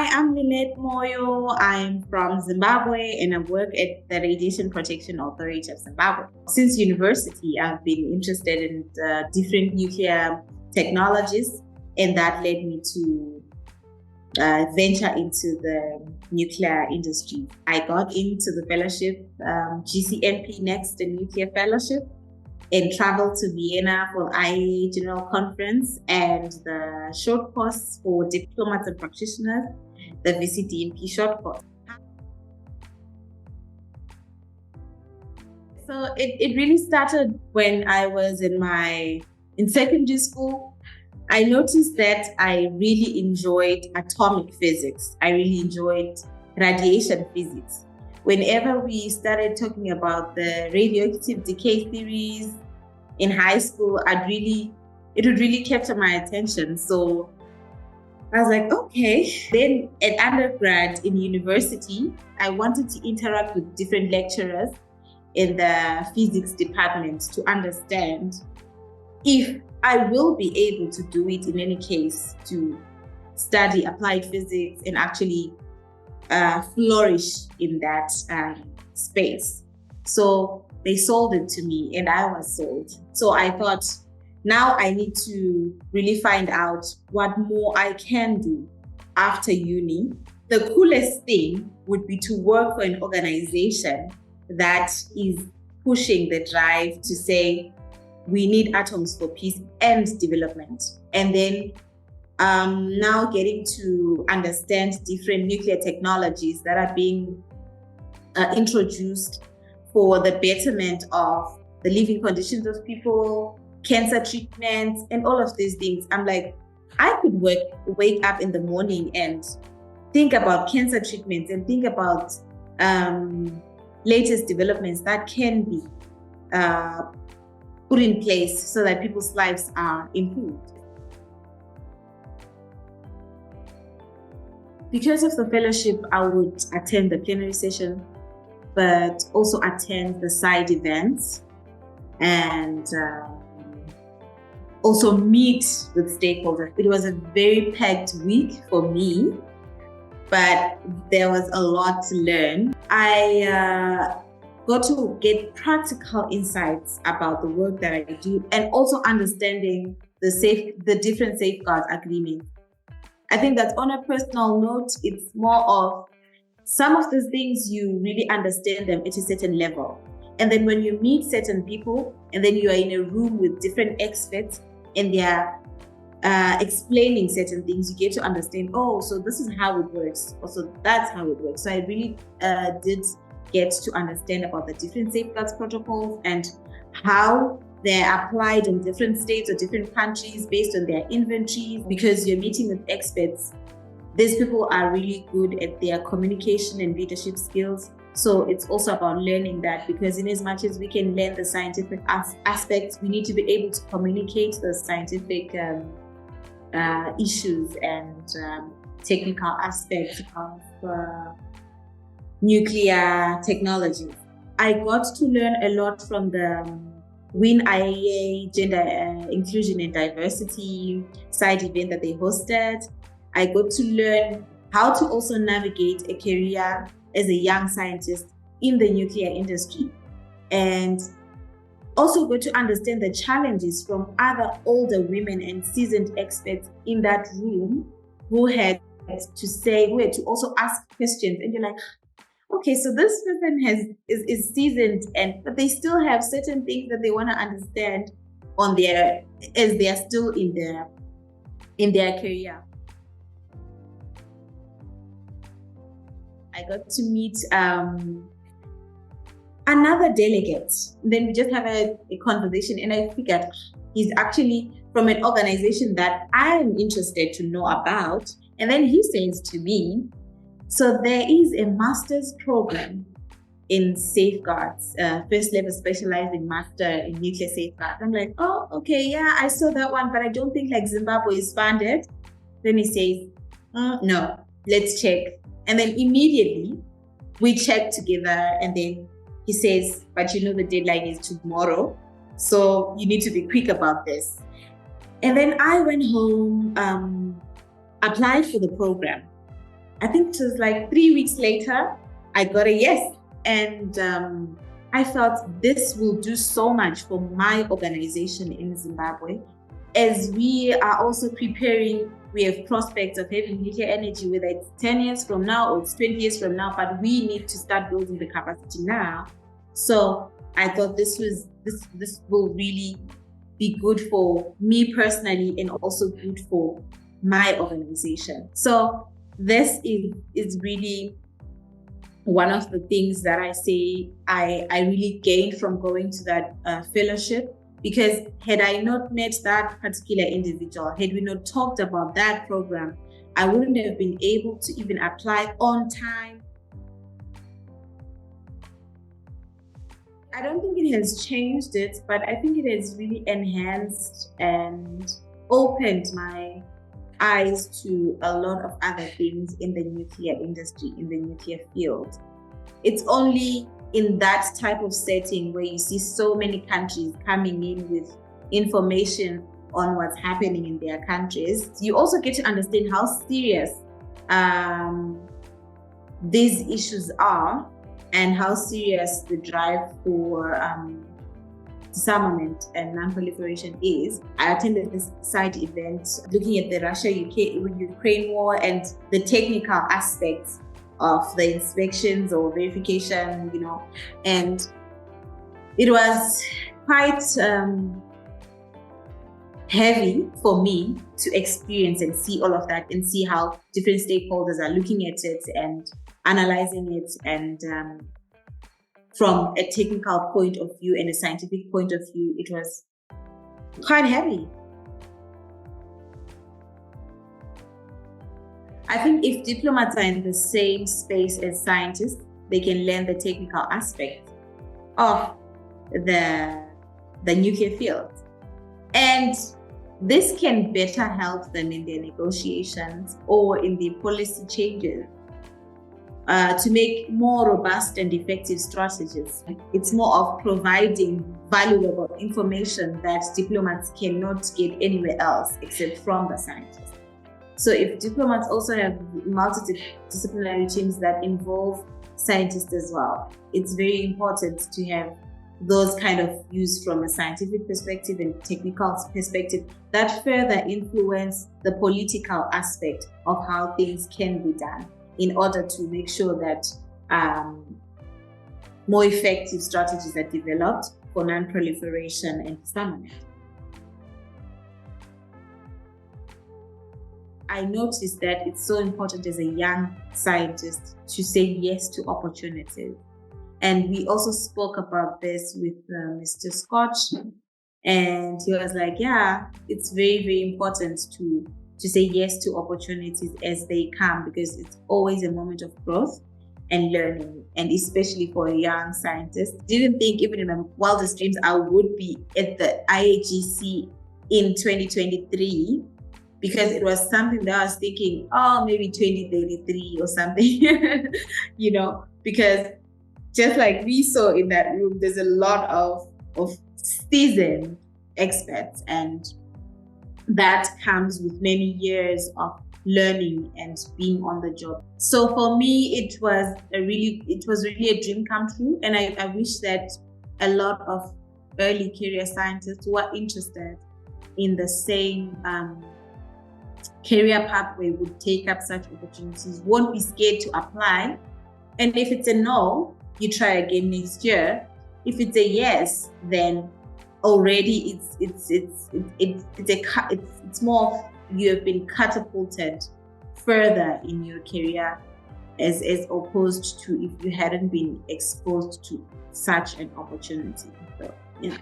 Hi, I'm Lynette Moyo. I'm from Zimbabwe and I work at the Radiation Protection Authority of Zimbabwe. Since university, I've been interested in different nuclear technologies, and that led me to venture into the nuclear industry. I got into the fellowship, GCNP Next, the Nuclear Fellowship, and traveled to Vienna for the IAEA General Conference and the short course for diplomats and practitioners, the VCDNP short course. So it really started when I was in secondary school. I noticed that I really enjoyed atomic physics. I really enjoyed radiation physics. Whenever we started talking about the radioactive decay theories in high school, it would really capture my attention. So I was like, okay. Then at undergrad in university, I wanted to interact with different lecturers in the physics department to understand if I will be able to do it in any case, to study applied physics and actually flourish in that space. So they sold it to me and I was sold. So I thought, now I need to really find out what more I can do after uni. The coolest thing would be to work for an organization that is pushing the drive to say, we need atoms for peace and development. And then now getting to understand different nuclear technologies that are being introduced for the betterment of the living conditions of people, cancer treatments, and all of these things. I'm like, I could wake up in the morning and think about cancer treatments and think about latest developments that can be put in place so that people's lives are improved. Because of the fellowship, I would attend the plenary session, but also attend the side events and also meet with stakeholders. It was a very packed week for me, but there was a lot to learn. I got to get practical insights about the work that I do and also understanding the different safeguard agreements. I think that on a personal note, it's more of some of these things you really understand them at a certain level. And then when you meet certain people and then you are in a room with different experts and they are explaining certain things, you get to understand, oh, so this is how it works. Also, that's how it works. So I really did get to understand about the different safeguards protocols and how they're applied in different states or different countries based on their inventories. Because you're meeting with experts, these people are really good at their communication and leadership skills. So it's also about learning that, because in as much as we can learn the scientific aspects, we need to be able to communicate the scientific issues and technical aspects of nuclear technology. I got to learn a lot from the IAEA Gender Inclusion and Diversity side event that they hosted. I got to learn how to also navigate a career as a young scientist in the nuclear industry, and also got to understand the challenges from other older women and seasoned experts in that room who had to also ask questions. And you're like, okay, so this person is seasoned, but they still have certain things that they want to understand as they are still in their career. I got to meet another delegate. Then we just have a conversation, and I figured he's actually from an organization that I'm interested to know about. And then he says to me, so there is a master's program in safeguards, first level specializing master in nuclear safeguards. I'm like, oh, okay, yeah, I saw that one, but I don't think like Zimbabwe is funded. Then he says, no, let's check. And then immediately we check together, and then he says, but you know the deadline is tomorrow, so you need to be quick about this. And then I went home, applied for the program. I think it was like 3 weeks later, I got a yes. And I felt this will do so much for my organization in Zimbabwe. As we are also preparing, we have prospects of having nuclear energy, whether it's 10 years from now or it's 20 years from now, but we need to start building the capacity now. So I thought this will really be good for me personally and also good for my organization. So this is really one of the things that I say I really gained from going to that fellowship, because had I not met that particular individual, had we not talked about that program, I wouldn't have been able to even apply on time. I don't think it has changed it, but I think it has really enhanced and opened my eyes to a lot of other things in the nuclear industry, in the nuclear field. It's only in that type of setting where you see so many countries coming in with information on what's happening in their countries. You also get to understand how serious these issues are and how serious the drive for disarmament and non-proliferation is. I attended this side event looking at the Russia-Ukraine war and the technical aspects of the inspections or verification, and it was quite heavy for me to experience and see all of that and see how different stakeholders are looking at it and analyzing it, and from a technical point of view and a scientific point of view, it was quite heavy. I think if diplomats are in the same space as scientists, they can learn the technical aspect of the nuclear field. And this can better help them in their negotiations or in their policy changes to make more robust and effective strategies. It's more of providing valuable information that diplomats cannot get anywhere else except from the scientists. So if diplomats also have multidisciplinary teams that involve scientists as well, it's very important to have those kind of views from a scientific perspective and technical perspective that further influence the political aspect of how things can be done in order to make sure that more effective strategies are developed for non-proliferation and disarmament. I noticed that it's so important as a young scientist to say yes to opportunities. And we also spoke about this with Mr. Scott, and he was like, yeah, it's very, very important to say yes to opportunities as they come, because it's always a moment of growth and learning, and especially for a young scientist. Didn't think even in my wildest dreams I would be at the IAGC in 2023, because it was something that I was thinking, maybe 2033 or something, because just like we saw in that room, there's a lot of seasoned experts, and that comes with many years of learning and being on the job. So for me, it was really a dream come true. And I wish that a lot of early career scientists who are interested in the same career pathway would take up such opportunities, won't be scared to apply. And if it's a no, you try again next year. If it's a yes, then already it's more you have been catapulted further in your career as opposed to if you hadn't been exposed to such an opportunity. So, yeah.